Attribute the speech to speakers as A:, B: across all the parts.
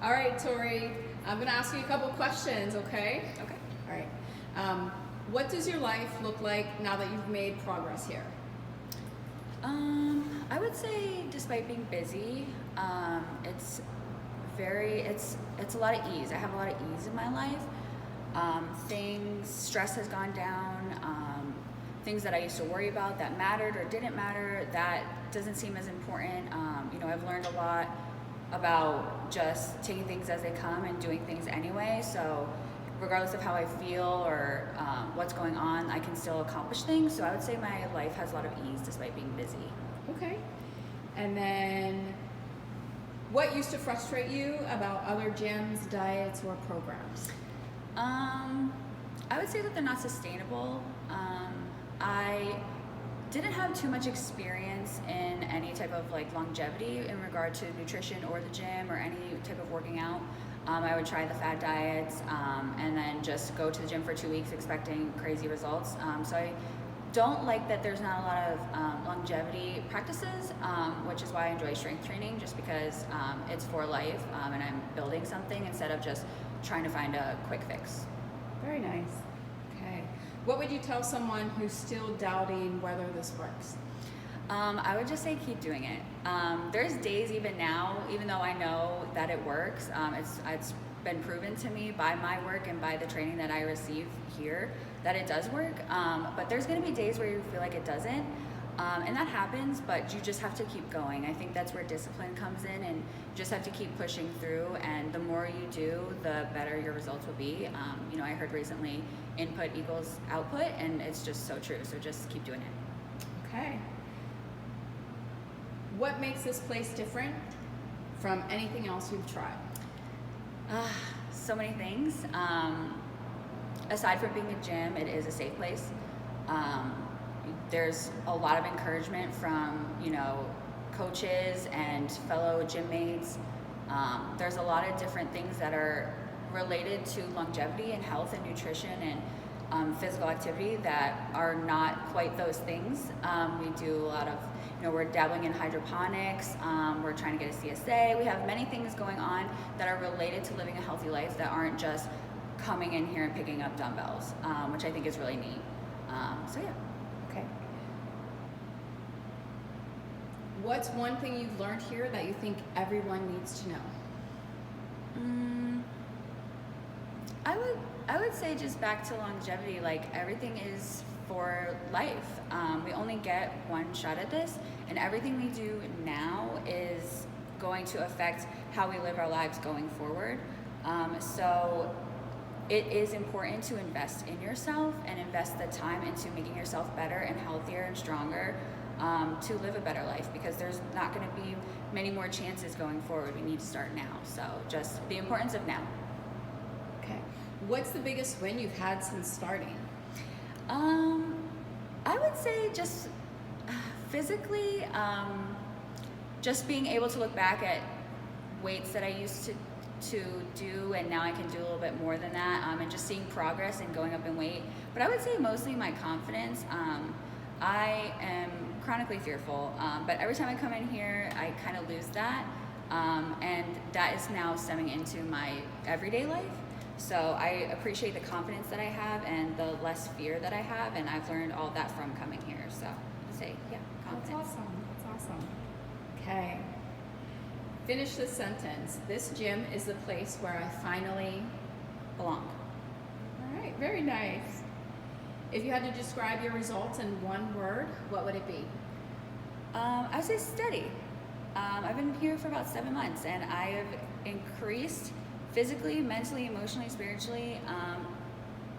A: All right, Tori, I'm going to ask you a couple questions, okay?
B: Okay.
A: All right. What does your life look like now that you've made progress here?
B: I would say, despite being busy, it's a lot of ease. I have a lot of ease in my life. Stress has gone down. Things that I used to worry about that mattered or didn't matter, that doesn't seem as important. I've learned a lot about just taking things as they come and doing things anyway. So regardless of how I feel or what's going on, I can still accomplish things. So I would say my life has a lot of ease despite being busy.
A: Okay. And then, what used to frustrate you about other gyms, diets, or programs?
B: I would say that they're not sustainable. I didn't have too much experience in any type of longevity in regard to nutrition or the gym or any type of working out. I would try the fad diets and then just go to the gym for 2 weeks expecting crazy results. So I don't like that there's not a lot of longevity practices, which is why I enjoy strength training, just because it's for life and I'm building something instead of just trying to find a quick fix.
A: Very nice. Okay. What would you tell someone who's still doubting whether this works?
B: I would just say keep doing it. There's days even now, even though I know that it works, it's been proven to me by my work and by the training that I receive here that it does work. But there's going to be days where you feel like it doesn't. And that happens, but you just have to keep going. I think that's where discipline comes in, and you just have to keep pushing through, and the more you do, the better your results will be. I heard recently input equals output, and it's just so true. So just keep doing it.
A: Okay. What makes this place different from anything else you've tried?
B: So many things. Aside from being a gym, it is a safe place. There's a lot of encouragement from, coaches and fellow gym mates. There's a lot of different things that are related to longevity and health and nutrition and physical activity that are not quite those things. We do a lot of, we're dabbling in hydroponics. We're trying to get a CSA. We have many things going on that are related to living a healthy life that aren't just coming in here and picking up dumbbells, which I think is really neat. So yeah.
A: Okay. What's one thing you've learned here that you think everyone needs to know?
B: I would say just back to longevity, everything is for life. We only get one shot at this, and everything we do now is going to affect how we live our lives going forward. So it is important to invest in yourself and invest the time into making yourself better and healthier and stronger to live a better life, because there's not going to be many more chances going forward. We need to start now. So just the importance of now.
A: Okay. What's the biggest win you've had since starting?
B: I would say just physically, just being able to look back at weights that I used to do, and now I can do a little bit more than that, and just seeing progress and going up in weight. But I would say mostly my confidence. I am chronically fearful, but every time I come in here, I kind of lose that, and that is now stemming into my everyday life. So I appreciate the confidence that I have and the less fear that I have, and I've learned all that from coming here. So I'd say, yeah, confidence.
A: That's awesome. Okay. Finish this sentence. This gym is the place where I finally
B: Belong.
A: All right, very nice. If you had to describe your results in one word, what would it be?
B: I would say steady. I've been here for about 7 months, and I have increased physically, mentally, emotionally, spiritually,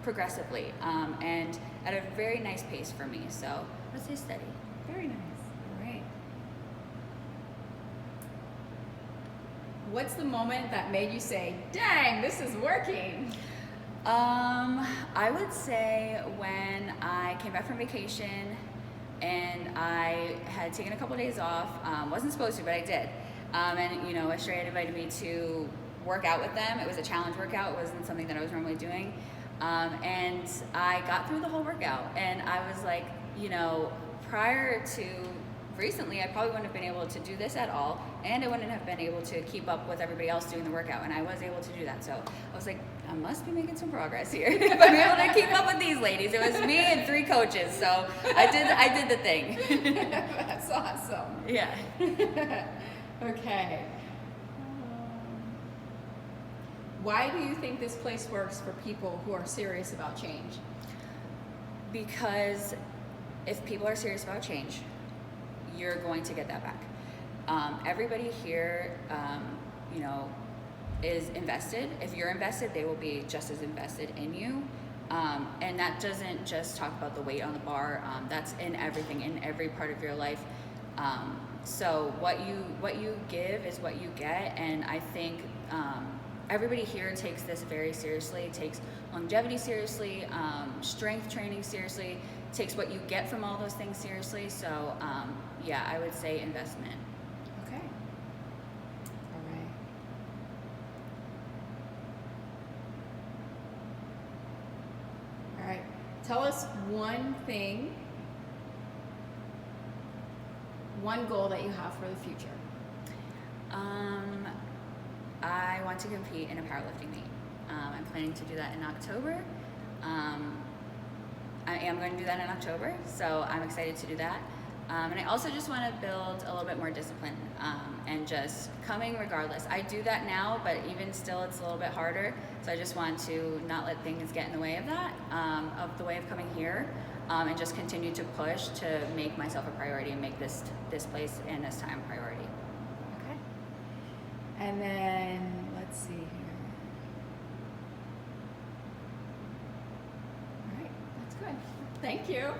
B: progressively, and at a very nice pace for me. So let's say steady.
A: Very nice. All right. What's the moment that made you say, dang, this is working?
B: I would say when I came back from vacation and I had taken a couple of days off, wasn't supposed to, but I did. And Australia had invited me to work out with them. It was a challenge workout. It wasn't something that I was normally doing. And I got through the whole workout, and I was like, prior to recently, I probably wouldn't have been able to do this at all, and I wouldn't have been able to keep up with everybody else doing the workout, and I was able to do that. So I was like, I must be making some progress here. If I'm able to keep up with these ladies. It was me and 3 coaches, so I did the thing.
A: That's awesome.
B: Yeah.
A: Okay. Why do you think this place works for people who are serious about change?
B: Because if people are serious about change, you're going to get that back. Everybody here, you know, is invested. If you're invested, they will be just as invested in you. And that doesn't just talk about the weight on the bar. That's in everything, in every part of your life. So what you give is what you get, and I think everybody here takes this very seriously, takes longevity seriously, strength training seriously, takes what you get from all those things seriously. So yeah, I would say investment.
A: Okay. All right. All right. Tell us one thing, one goal that you have for the future.
B: I want to compete in a powerlifting meet. I'm planning to do that in October. I am going to do that in October, so I'm excited to do that. And I also just want to build a little bit more discipline and just coming regardless. I do that now, but even still, it's a little bit harder. So I just want to not let things get in the way of that, of the way of coming here, and just continue to push to make myself a priority and make this place and this time a priority.
A: Okay. And then let's see here. All right, that's good. Thank you.